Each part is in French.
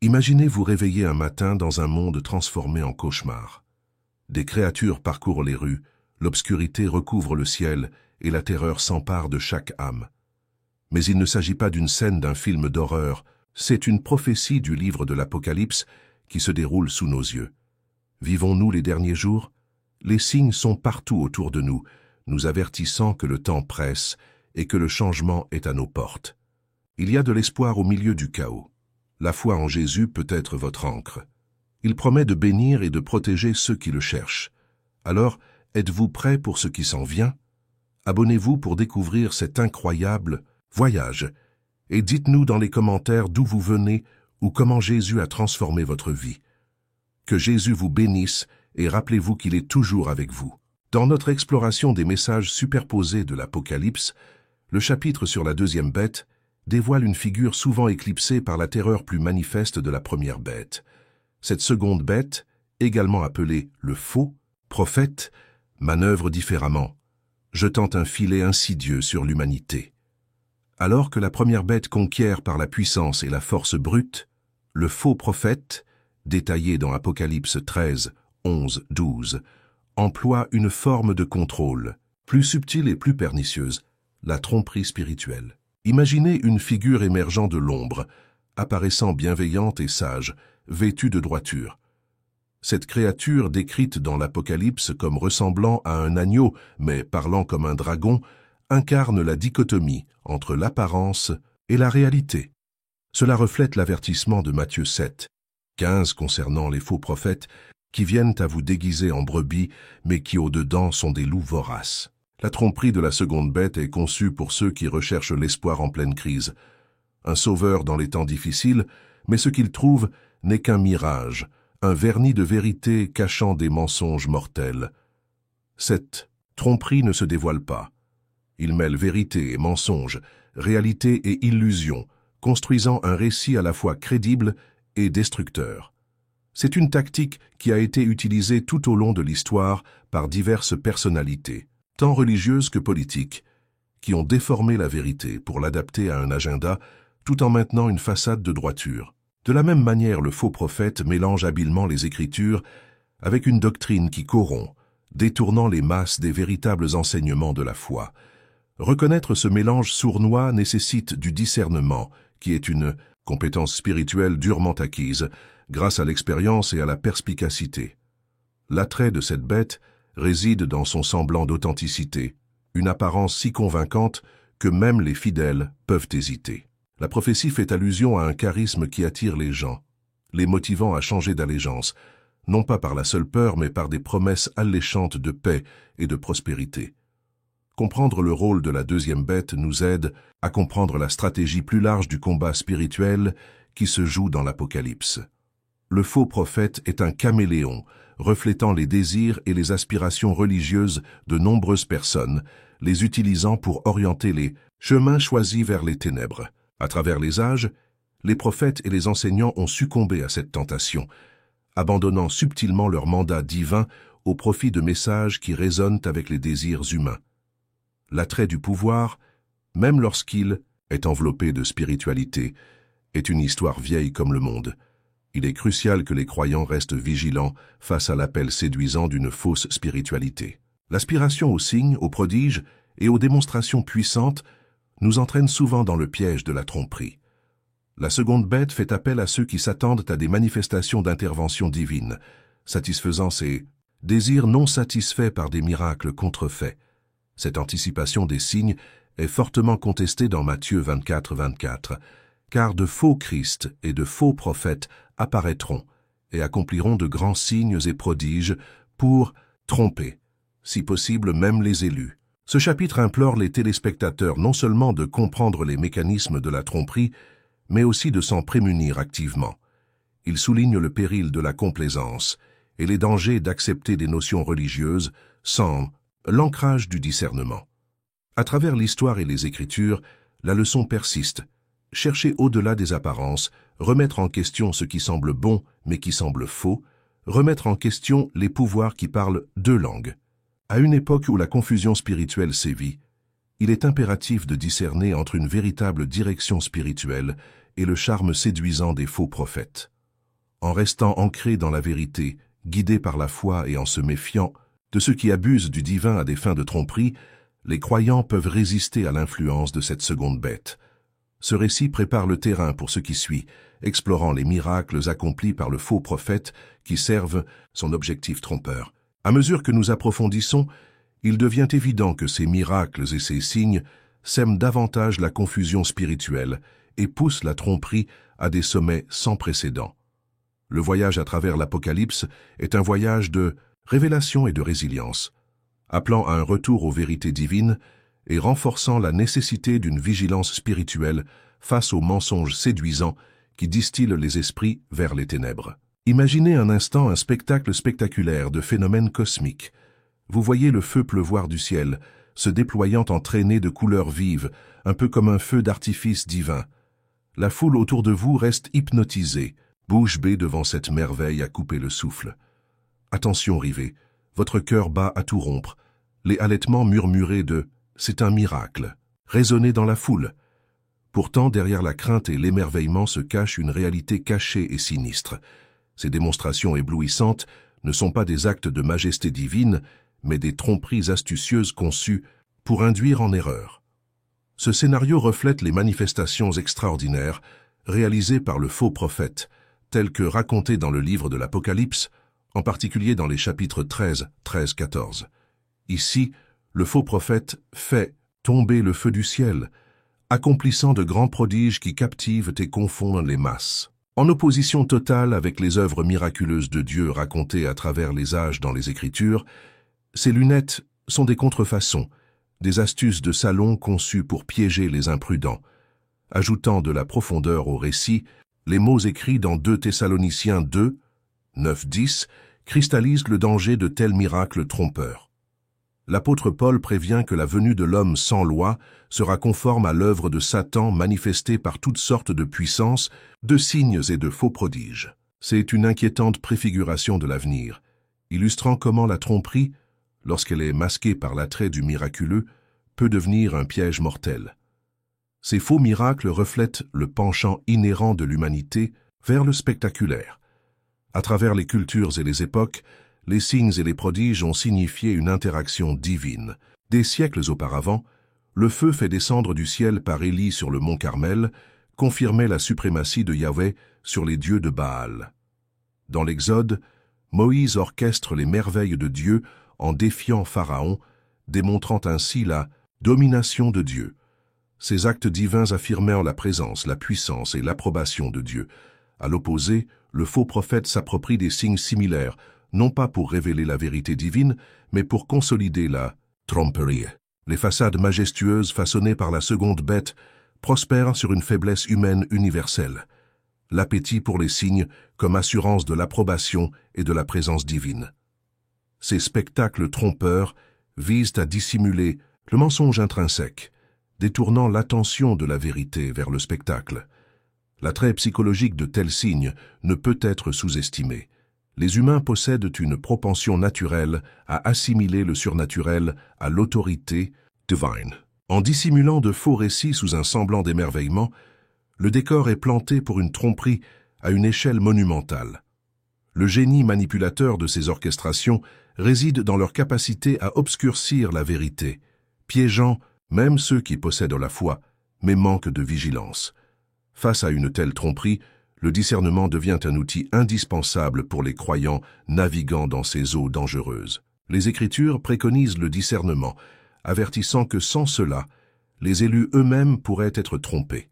Imaginez vous réveiller un matin dans un monde transformé en cauchemar. Des créatures parcourent les rues, l'obscurité recouvre le ciel et la terreur s'empare de chaque âme. Mais il ne s'agit pas d'une scène d'un film d'horreur, c'est une prophétie du livre de l'Apocalypse qui se déroule sous nos yeux. Vivons-nous les derniers jours? Les signes sont partout autour de nous, nous avertissant que le temps presse et que le changement est à nos portes. Il y a de l'espoir au milieu du chaos. La foi en Jésus peut être votre ancre. Il promet de bénir et de protéger ceux qui le cherchent. Alors, êtes-vous prêts pour ce qui s'en vient? Abonnez-vous pour découvrir cet incroyable voyage et dites-nous dans les commentaires d'où vous venez ou comment Jésus a transformé votre vie. Que Jésus vous bénisse et rappelez-vous qu'il est toujours avec vous. Dans notre exploration des messages superposés de l'Apocalypse, le chapitre sur la deuxième bête dévoile une figure souvent éclipsée par la terreur plus manifeste de la première bête. Cette seconde bête, également appelée le faux prophète, manœuvre différemment, jetant un filet insidieux sur l'humanité. Alors que la première bête conquiert par la puissance et la force brute, le faux prophète, détaillé dans Apocalypse 13, 11, 12, emploie une forme de contrôle, plus subtile et plus pernicieuse, la tromperie spirituelle. Imaginez une figure émergeant de l'ombre, apparaissant bienveillante et sage, vêtue de droiture. Cette créature décrite dans l'Apocalypse comme ressemblant à un agneau, mais parlant comme un dragon, incarne la dichotomie entre l'apparence et la réalité. Cela reflète l'avertissement de Matthieu 7, 15 concernant les faux prophètes qui viennent à vous déguiser en brebis, mais qui au-dedans sont des loups voraces. La tromperie de la seconde bête est conçue pour ceux qui recherchent l'espoir en pleine crise. Un sauveur dans les temps difficiles, mais ce qu'ils trouvent n'est qu'un mirage, un vernis de vérité cachant des mensonges mortels. Cette tromperie ne se dévoile pas. Il mêle vérité et mensonge, réalité et illusion, construisant un récit à la fois crédible et destructeur. C'est une tactique qui a été utilisée tout au long de l'histoire par diverses personnalités, tant religieuses que politiques, qui ont déformé la vérité pour l'adapter à un agenda tout en maintenant une façade de droiture. De la même manière, le faux prophète mélange habilement les Écritures avec une doctrine qui corrompt, détournant les masses des véritables enseignements de la foi. Reconnaître ce mélange sournois nécessite du discernement, qui est une compétence spirituelle durement acquise grâce à l'expérience et à la perspicacité. L'attrait de cette bête réside dans son semblant d'authenticité, une apparence si convaincante que même les fidèles peuvent hésiter. La prophétie fait allusion à un charisme qui attire les gens, les motivant à changer d'allégeance, non pas par la seule peur, mais par des promesses alléchantes de paix et de prospérité. Comprendre le rôle de la deuxième bête nous aide à comprendre la stratégie plus large du combat spirituel qui se joue dans l'Apocalypse. Le faux prophète est un caméléon, reflétant les désirs et les aspirations religieuses de nombreuses personnes, les utilisant pour orienter les chemins choisis vers les ténèbres. À travers les âges, les prophètes et les enseignants ont succombé à cette tentation, abandonnant subtilement leur mandat divin au profit de messages qui résonnent avec les désirs humains. L'attrait du pouvoir, même lorsqu'il est enveloppé de spiritualité, est une histoire vieille comme le monde. Il est crucial que les croyants restent vigilants face à l'appel séduisant d'une fausse spiritualité. L'aspiration aux signes, aux prodiges et aux démonstrations puissantes nous entraîne souvent dans le piège de la tromperie. La seconde bête fait appel à ceux qui s'attendent à des manifestations d'intervention divine, satisfaisant ces désirs non satisfaits par des miracles contrefaits. Cette anticipation des signes est fortement contestée dans Matthieu 24, 24, car de faux Christ et de faux prophètes apparaîtront et accompliront de grands signes et prodiges pour tromper, si possible même les élus. Ce chapitre implore les téléspectateurs non seulement de comprendre les mécanismes de la tromperie, mais aussi de s'en prémunir activement. Il souligne le péril de la complaisance et les dangers d'accepter des notions religieuses sans l'ancrage du discernement. À travers l'histoire et les Écritures, la leçon persiste. Chercher au-delà des apparences, remettre en question ce qui semble bon mais qui semble faux, remettre en question les pouvoirs qui parlent deux langues. À une époque où la confusion spirituelle sévit, il est impératif de discerner entre une véritable direction spirituelle et le charme séduisant des faux prophètes. En restant ancrés dans la vérité, guidés par la foi et en se méfiant de ceux qui abusent du divin à des fins de tromperie, les croyants peuvent résister à l'influence de cette seconde bête. Ce récit prépare le terrain pour ce qui suit, explorant les miracles accomplis par le faux prophète qui servent son objectif trompeur. À mesure que nous approfondissons, il devient évident que ces miracles et ces signes sèment davantage la confusion spirituelle et poussent la tromperie à des sommets sans précédent. Le voyage à travers l'Apocalypse est un voyage de révélation et de résilience, appelant à un retour aux vérités divines et renforçant la nécessité d'une vigilance spirituelle face aux mensonges séduisants qui distillent les esprits vers les ténèbres. Imaginez un instant un spectacle spectaculaire de phénomènes cosmiques. Vous voyez le feu pleuvoir du ciel, se déployant en traînées de couleurs vives, un peu comme un feu d'artifice divin. La foule autour de vous reste hypnotisée, bouche bée devant cette merveille à couper le souffle. Attention, rivés, votre cœur bat à tout rompre. Les halètements murmurés de « c'est un miracle » résonnaient dans la foule. Pourtant, derrière la crainte et l'émerveillement se cache une réalité cachée et sinistre. Ces démonstrations éblouissantes ne sont pas des actes de majesté divine, mais des tromperies astucieuses conçues pour induire en erreur. Ce scénario reflète les manifestations extraordinaires réalisées par le faux prophète, telles que racontées dans le livre de l'Apocalypse, en particulier dans les chapitres 13, 14. Ici, le faux prophète fait tomber le feu du ciel, accomplissant de grands prodiges qui captivent et confondent les masses. En opposition totale avec les œuvres miraculeuses de Dieu racontées à travers les âges dans les Écritures, ces lunettes sont des contrefaçons, des astuces de salon conçues pour piéger les imprudents. Ajoutant de la profondeur au récit, les mots écrits dans 2 Thessaloniciens 2, 9-10 cristallisent le danger de tels miracles trompeurs. L'apôtre Paul prévient que la venue de l'homme sans loi sera conforme à l'œuvre de Satan manifestée par toutes sortes de puissances, de signes et de faux prodiges. C'est une inquiétante préfiguration de l'avenir, illustrant comment la tromperie, lorsqu'elle est masquée par l'attrait du miraculeux, peut devenir un piège mortel. Ces faux miracles reflètent le penchant inhérent de l'humanité vers le spectaculaire. À travers les cultures et les époques, les signes et les prodiges ont signifié une interaction divine. Des siècles auparavant, le feu fait descendre du ciel par Élie sur le mont Carmel confirmait la suprématie de Yahvé sur les dieux de Baal. Dans l'Exode, Moïse orchestre les merveilles de Dieu en défiant Pharaon, démontrant ainsi la domination de Dieu. Ces actes divins affirmèrent la présence, la puissance et l'approbation de Dieu. À l'opposé, le faux prophète s'approprie des signes similaires, non pas pour révéler la vérité divine, mais pour consolider la tromperie. Les façades majestueuses façonnées par la seconde bête prospèrent sur une faiblesse humaine universelle. L'appétit pour les signes comme assurance de l'approbation et de la présence divine. Ces spectacles trompeurs visent à dissimuler le mensonge intrinsèque, détournant l'attention de la vérité vers le spectacle. L'attrait psychologique de tels signes ne peut être sous-estimé. Les humains possèdent une propension naturelle à assimiler le surnaturel à l'autorité divine. En dissimulant de faux récits sous un semblant d'émerveillement, le décor est planté pour une tromperie à une échelle monumentale. Le génie manipulateur de ces orchestrations réside dans leur capacité à obscurcir la vérité, piégeant même ceux qui possèdent la foi, mais manquent de vigilance. Face à une telle tromperie, le discernement devient un outil indispensable pour les croyants naviguant dans ces eaux dangereuses. Les Écritures préconisent le discernement, avertissant que sans cela, les élus eux-mêmes pourraient être trompés.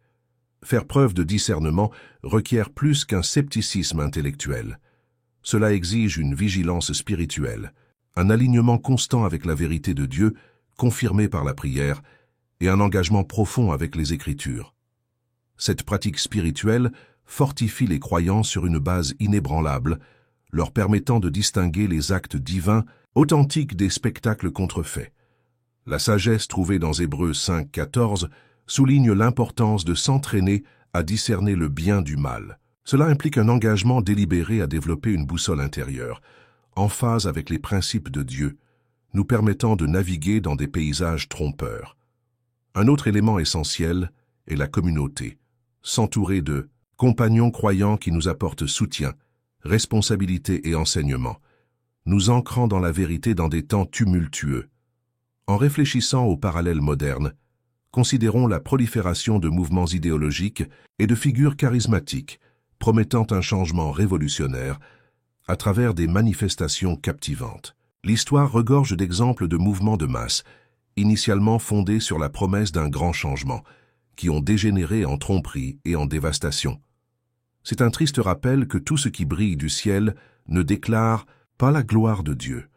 Faire preuve de discernement requiert plus qu'un scepticisme intellectuel. Cela exige une vigilance spirituelle, un alignement constant avec la vérité de Dieu, confirmé par la prière, et un engagement profond avec les Écritures. Cette pratique spirituelle fortifie les croyants sur une base inébranlable, leur permettant de distinguer les actes divins authentiques des spectacles contrefaits. La sagesse trouvée dans Hébreux 5:14 souligne l'importance de s'entraîner à discerner le bien du mal. Cela implique un engagement délibéré à développer une boussole intérieure, en phase avec les principes de Dieu, nous permettant de naviguer dans des paysages trompeurs. Un autre élément essentiel est la communauté. s'entourer de compagnons croyants qui nous apportent soutien, responsabilité et enseignement, nous ancrant dans la vérité dans des temps tumultueux. En réfléchissant aux parallèles modernes, considérons la prolifération de mouvements idéologiques et de figures charismatiques, promettant un changement révolutionnaire à travers des manifestations captivantes. L'histoire regorge d'exemples de mouvements de masse, initialement fondés sur la promesse d'un grand changement, qui ont dégénéré en tromperie et en dévastation. C'est un triste rappel que tout ce qui brille du ciel ne déclare pas la gloire de Dieu.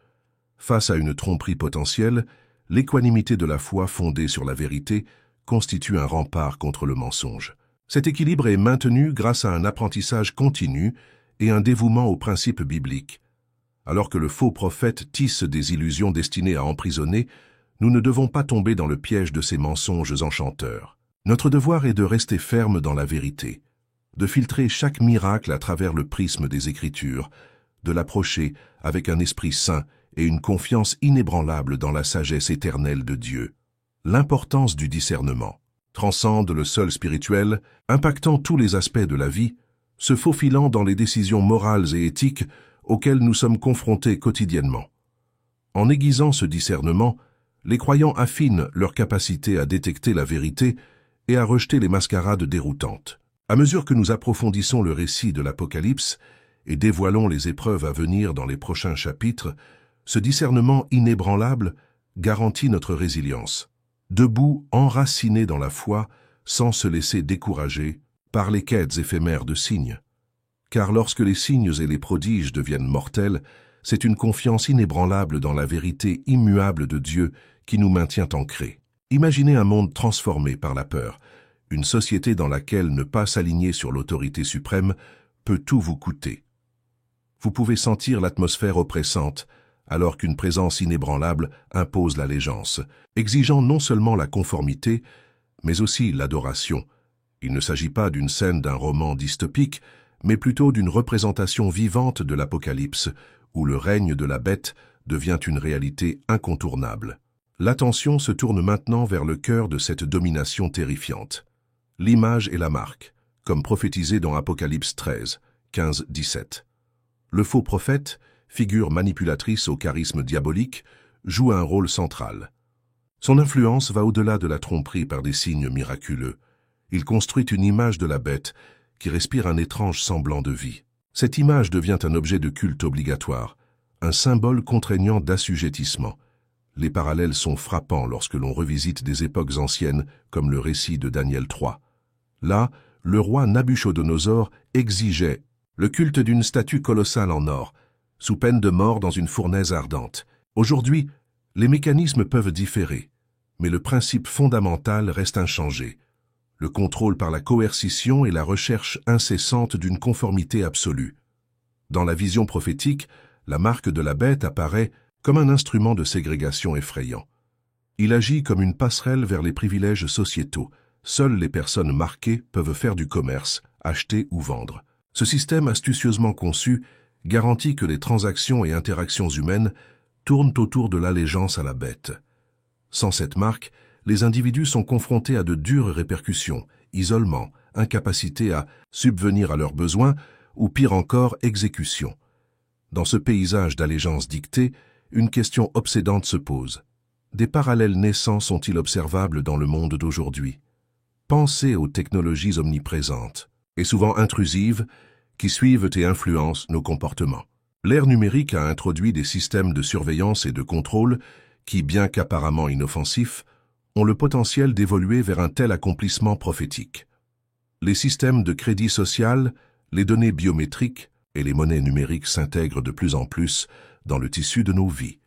Face à une tromperie potentielle, l'équanimité de la foi fondée sur la vérité constitue un rempart contre le mensonge. Cet équilibre est maintenu grâce à un apprentissage continu et un dévouement aux principes bibliques. Alors que le faux prophète tisse des illusions destinées à emprisonner, nous ne devons pas tomber dans le piège de ces mensonges enchanteurs. Notre devoir est de rester ferme dans la vérité, de filtrer chaque miracle à travers le prisme des Écritures, de l'approcher avec un esprit saint et une confiance inébranlable dans la sagesse éternelle de Dieu. L'importance du discernement transcende le seul spirituel, impactant tous les aspects de la vie, se faufilant dans les décisions morales et éthiques auxquelles nous sommes confrontés quotidiennement. En aiguisant ce discernement, les croyants affinent leur capacité à détecter la vérité et à rejeter les mascarades déroutantes. À mesure que nous approfondissons le récit de l'Apocalypse et dévoilons les épreuves à venir dans les prochains chapitres, ce discernement inébranlable garantit notre résilience. Debout, enracinés dans la foi, sans se laisser décourager par les quêtes éphémères de signes. Car lorsque les signes et les prodiges deviennent mortels, c'est une confiance inébranlable dans la vérité immuable de Dieu qui nous maintient ancrés. Imaginez un monde transformé par la peur, une société dans laquelle ne pas s'aligner sur l'autorité suprême peut tout vous coûter. Vous pouvez sentir l'atmosphère oppressante, alors qu'une présence inébranlable impose l'allégeance, exigeant non seulement la conformité, mais aussi l'adoration. Il ne s'agit pas d'une scène d'un roman dystopique, mais plutôt d'une représentation vivante de l'Apocalypse, où le règne de la bête devient une réalité incontournable. L'attention se tourne maintenant vers le cœur de cette domination terrifiante. L'image et la marque, comme prophétisé dans Apocalypse 13, 15-17. Le faux prophète, figure manipulatrice au charisme diabolique, joue un rôle central. Son influence va au-delà de la tromperie par des signes miraculeux. Il construit une image de la bête qui respire un étrange semblant de vie. Cette image devient un objet de culte obligatoire, un symbole contraignant d'assujettissement. Les parallèles sont frappants lorsque l'on revisite des époques anciennes comme le récit de Daniel 3. Là, le roi Nabuchodonosor exigeait le culte d'une statue colossale en or, sous peine de mort dans une fournaise ardente. Aujourd'hui, les mécanismes peuvent différer, mais le principe fondamental reste inchangé. Le contrôle par la coercition et la recherche incessante d'une conformité absolue. Dans la vision prophétique, la marque de la bête apparaît comme un instrument de ségrégation effrayant. Il agit comme une passerelle vers les privilèges sociétaux. Seules les personnes marquées peuvent faire du commerce, acheter ou vendre. Ce système astucieusement conçu garantit que les transactions et interactions humaines tournent autour de l'allégeance à la bête. Sans cette marque, les individus sont confrontés à de dures répercussions, isolement, incapacité à subvenir à leurs besoins ou pire encore, exécution. Dans ce paysage d'allégeance dictée, une question obsédante se pose. Des parallèles naissants sont-ils observables dans le monde d'aujourd'hui? Pensez aux technologies omniprésentes, et souvent intrusives, qui suivent et influencent nos comportements. L'ère numérique a introduit des systèmes de surveillance et de contrôle qui, bien qu'apparemment inoffensifs, ont le potentiel d'évoluer vers un tel accomplissement prophétique. Les systèmes de crédit social, les données biométriques et les monnaies numériques s'intègrent de plus en plus dans le tissu de nos vies,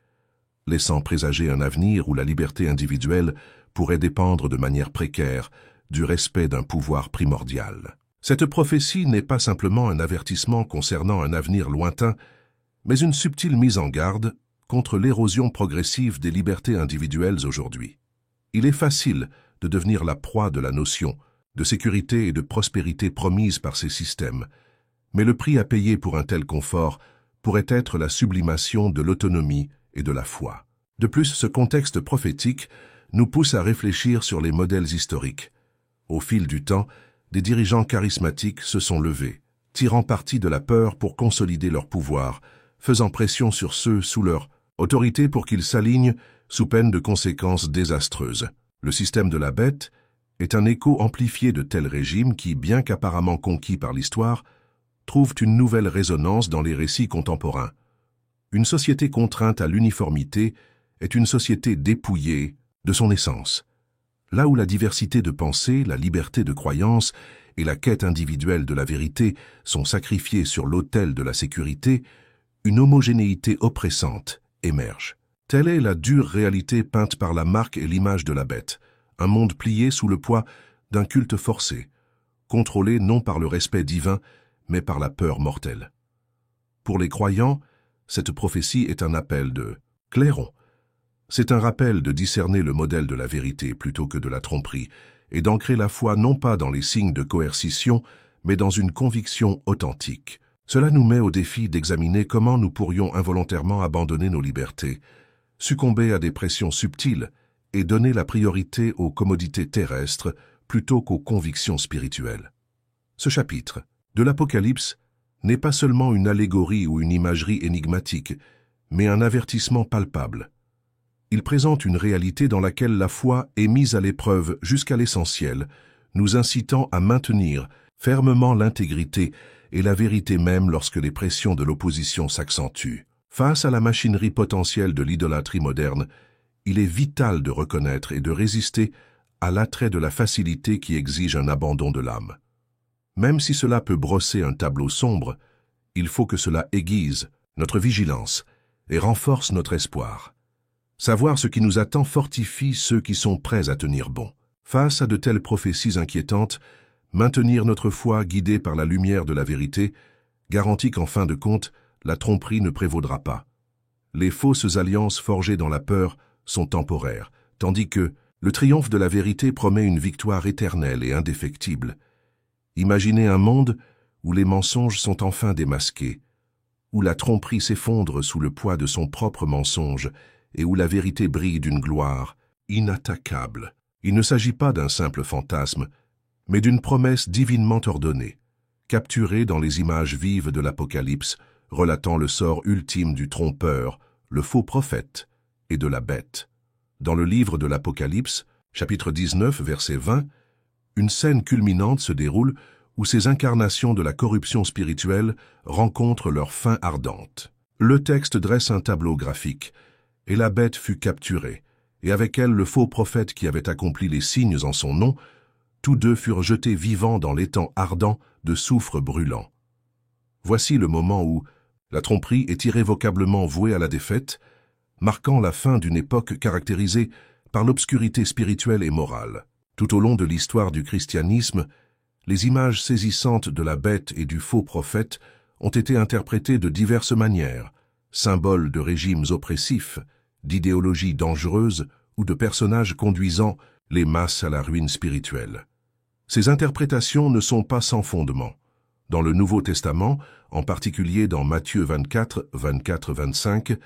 laissant présager un avenir où la liberté individuelle pourrait dépendre de manière précaire du respect d'un pouvoir primordial. Cette prophétie n'est pas simplement un avertissement concernant un avenir lointain, mais une subtile mise en garde contre l'érosion progressive des libertés individuelles aujourd'hui. Il est facile de devenir la proie de la notion de sécurité et de prospérité promise par ces systèmes, mais le prix à payer pour un tel confort pourrait être la sublimation de l'autonomie et de la foi. De plus, ce contexte prophétique nous pousse à réfléchir sur les modèles historiques. Au fil du temps, des dirigeants charismatiques se sont levés, tirant parti de la peur pour consolider leur pouvoir, faisant pression sur ceux sous leur autorité pour qu'ils s'alignent sous peine de conséquences désastreuses. Le système de la bête est un écho amplifié de tels régimes qui, bien qu'apparemment conquis par l'histoire, trouvent une nouvelle résonance dans les récits contemporains. Une société contrainte à l'uniformité est une société dépouillée de son essence. Là où la diversité de pensée, la liberté de croyance et la quête individuelle de la vérité sont sacrifiées sur l'autel de la sécurité, une homogénéité oppressante émerge. Telle est la dure réalité peinte par la marque et l'image de la bête, un monde plié sous le poids d'un culte forcé, contrôlé non par le respect divin, mais par la peur mortelle. Pour les croyants, cette prophétie est un appel de clairon. C'est un rappel de discerner le modèle de la vérité plutôt que de la tromperie, et d'ancrer la foi non pas dans les signes de coercition, mais dans une conviction authentique. Cela nous met au défi d'examiner comment nous pourrions involontairement abandonner nos libertés, succomber à des pressions subtiles et donner la priorité aux commodités terrestres plutôt qu'aux convictions spirituelles. Ce chapitre de l'Apocalypse n'est pas seulement une allégorie ou une imagerie énigmatique, mais un avertissement palpable. Il présente une réalité dans laquelle la foi est mise à l'épreuve jusqu'à l'essentiel, nous incitant à maintenir fermement l'intégrité et la vérité même lorsque les pressions de l'opposition s'accentuent. Face à la machinerie potentielle de l'idolâtrie moderne, il est vital de reconnaître et de résister à l'attrait de la facilité qui exige un abandon de l'âme. Même si cela peut brosser un tableau sombre, il faut que cela aiguise notre vigilance et renforce notre espoir. Savoir ce qui nous attend fortifie ceux qui sont prêts à tenir bon. Face à de telles prophéties inquiétantes, maintenir notre foi guidée par la lumière de la vérité garantit qu'en fin de compte, la tromperie ne prévaudra pas. Les fausses alliances forgées dans la peur sont temporaires, tandis que le triomphe de la vérité promet une victoire éternelle et indéfectible. Imaginez un monde où les mensonges sont enfin démasqués, où la tromperie s'effondre sous le poids de son propre mensonge et où la vérité brille d'une gloire inattaquable. Il ne s'agit pas d'un simple fantasme, mais d'une promesse divinement ordonnée, capturée dans les images vives de l'Apocalypse, relatant le sort ultime du trompeur, le faux prophète et de la bête. Dans le livre de l'Apocalypse, chapitre 19, verset 20, une scène culminante se déroule où ces incarnations de la corruption spirituelle rencontrent leur fin ardente. Le texte dresse un tableau graphique, et la bête fut capturée, et avec elle le faux prophète qui avait accompli les signes en son nom, tous deux furent jetés vivants dans l'étang ardent de soufre brûlant. Voici le moment où la tromperie est irrévocablement vouée à la défaite, marquant la fin d'une époque caractérisée par l'obscurité spirituelle et morale. Tout au long de l'histoire du christianisme, les images saisissantes de la bête et du faux prophète ont été interprétées de diverses manières, symboles de régimes oppressifs, d'idéologies dangereuses ou de personnages conduisant les masses à la ruine spirituelle. Ces interprétations ne sont pas sans fondement. Dans le Nouveau Testament, en particulier dans Matthieu 24, 24-25,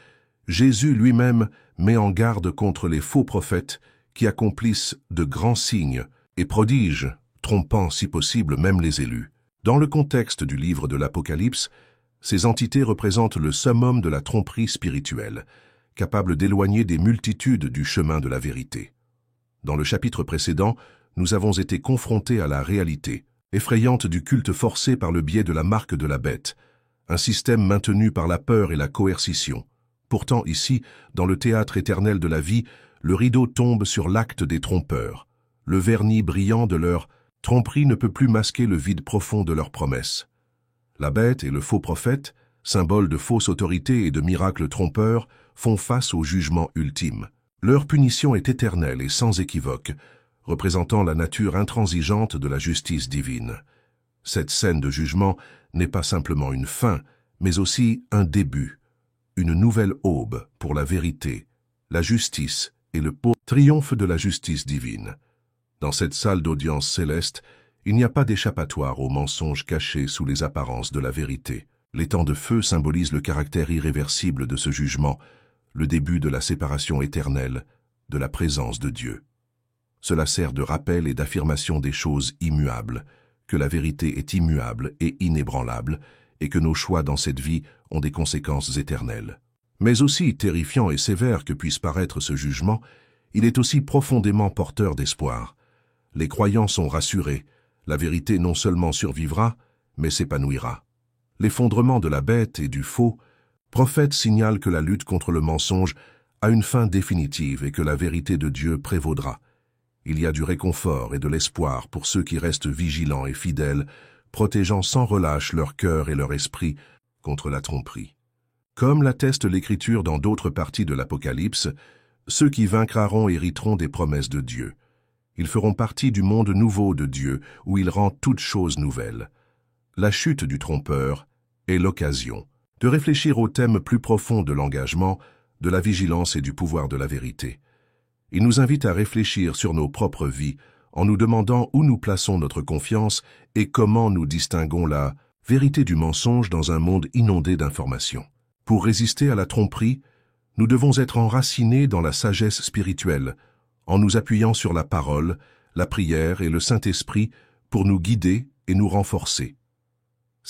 Jésus lui-même met en garde contre les faux prophètes qui accomplissent de grands signes et prodiges, trompant si possible même les élus. Dans le contexte du livre de l'Apocalypse, ces entités représentent le summum de la tromperie spirituelle, capable d'éloigner des multitudes du chemin de la vérité. Dans le chapitre précédent, nous avons été confrontés à la réalité effrayante du culte forcé par le biais de la marque de la bête, un système maintenu par la peur et la coercition. Pourtant ici, dans le théâtre éternel de la vie, le rideau tombe sur l'acte des trompeurs. Le vernis brillant de leur tromperie ne peut plus masquer le vide profond de leurs promesses. La bête et le faux prophète, symboles de fausse autorité et de miracles trompeurs, font face au jugement ultime. Leur punition est éternelle et sans équivoque, représentant la nature intransigeante de la justice divine. Cette scène de jugement n'est pas simplement une fin, mais aussi un début, une nouvelle aube pour la vérité, la justice et le triomphe de la justice divine. Dans cette salle d'audience céleste, il n'y a pas d'échappatoire aux mensonges cachés sous les apparences de la vérité. L'étang de feu symbolise le caractère irréversible de ce jugement, le début de la séparation éternelle de la présence de Dieu. Cela sert de rappel et d'affirmation des choses immuables, que la vérité est immuable et inébranlable, et que nos choix dans cette vie ont des conséquences éternelles. Mais aussi terrifiant et sévère que puisse paraître ce jugement, il est aussi profondément porteur d'espoir. Les croyants sont rassurés, la vérité non seulement survivra, mais s'épanouira. L'effondrement de la bête et du faux, prophète signale que la lutte contre le mensonge a une fin définitive et que la vérité de Dieu prévaudra. Il y a du réconfort et de l'espoir pour ceux qui restent vigilants et fidèles, protégeant sans relâche leur cœur et leur esprit contre la tromperie. Comme l'atteste l'Écriture dans d'autres parties de l'Apocalypse, ceux qui vaincront hériteront des promesses de Dieu. Ils feront partie du monde nouveau de Dieu, où il rend toutes choses nouvelles. La chute du trompeur est l'occasion de réfléchir au thème plus profond de l'engagement, de la vigilance et du pouvoir de la vérité. Il nous invite à réfléchir sur nos propres vies, en nous demandant où nous plaçons notre confiance et comment nous distinguons la vérité du mensonge dans un monde inondé d'informations. Pour résister à la tromperie, nous devons être enracinés dans la sagesse spirituelle, en nous appuyant sur la parole, la prière et le Saint-Esprit pour nous guider et nous renforcer.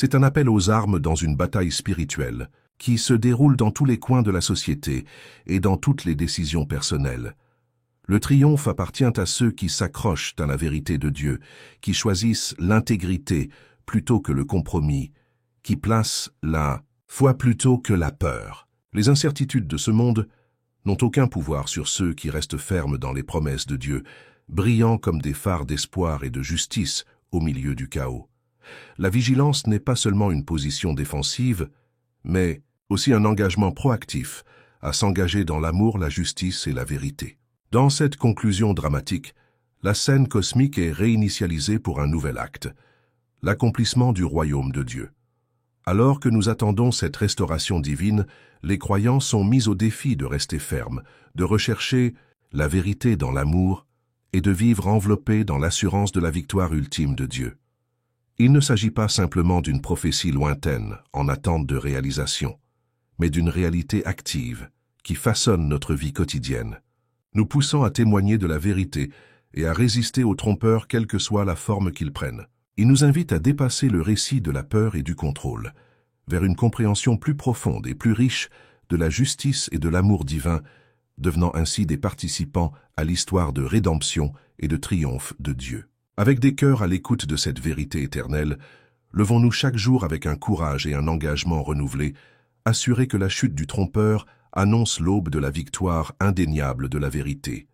C'est un appel aux armes dans une bataille spirituelle qui se déroule dans tous les coins de la société et dans toutes les décisions personnelles. Le triomphe appartient à ceux qui s'accrochent à la vérité de Dieu, qui choisissent l'intégrité plutôt que le compromis, qui placent la foi plutôt que la peur. Les incertitudes de ce monde n'ont aucun pouvoir sur ceux qui restent fermes dans les promesses de Dieu, brillants comme des phares d'espoir et de justice au milieu du chaos. La vigilance n'est pas seulement une position défensive, mais aussi un engagement proactif à s'engager dans l'amour, la justice et la vérité. Dans cette conclusion dramatique, la scène cosmique est réinitialisée pour un nouvel acte, l'accomplissement du royaume de Dieu. Alors que nous attendons cette restauration divine, les croyants sont mis au défi de rester fermes, de rechercher la vérité dans l'amour et de vivre enveloppés dans l'assurance de la victoire ultime de Dieu. Il ne s'agit pas simplement d'une prophétie lointaine, en attente de réalisation, mais d'une réalité active qui façonne notre vie quotidienne, nous poussant à témoigner de la vérité et à résister aux trompeurs quelle que soit la forme qu'ils prennent. Il nous invite à dépasser le récit de la peur et du contrôle, vers une compréhension plus profonde et plus riche de la justice et de l'amour divin, devenant ainsi des participants à l'histoire de rédemption et de triomphe de Dieu. Avec des cœurs à l'écoute de cette vérité éternelle, levons-nous chaque jour avec un courage et un engagement renouvelé, assurés que la chute du trompeur annonce l'aube de la victoire indéniable de la vérité.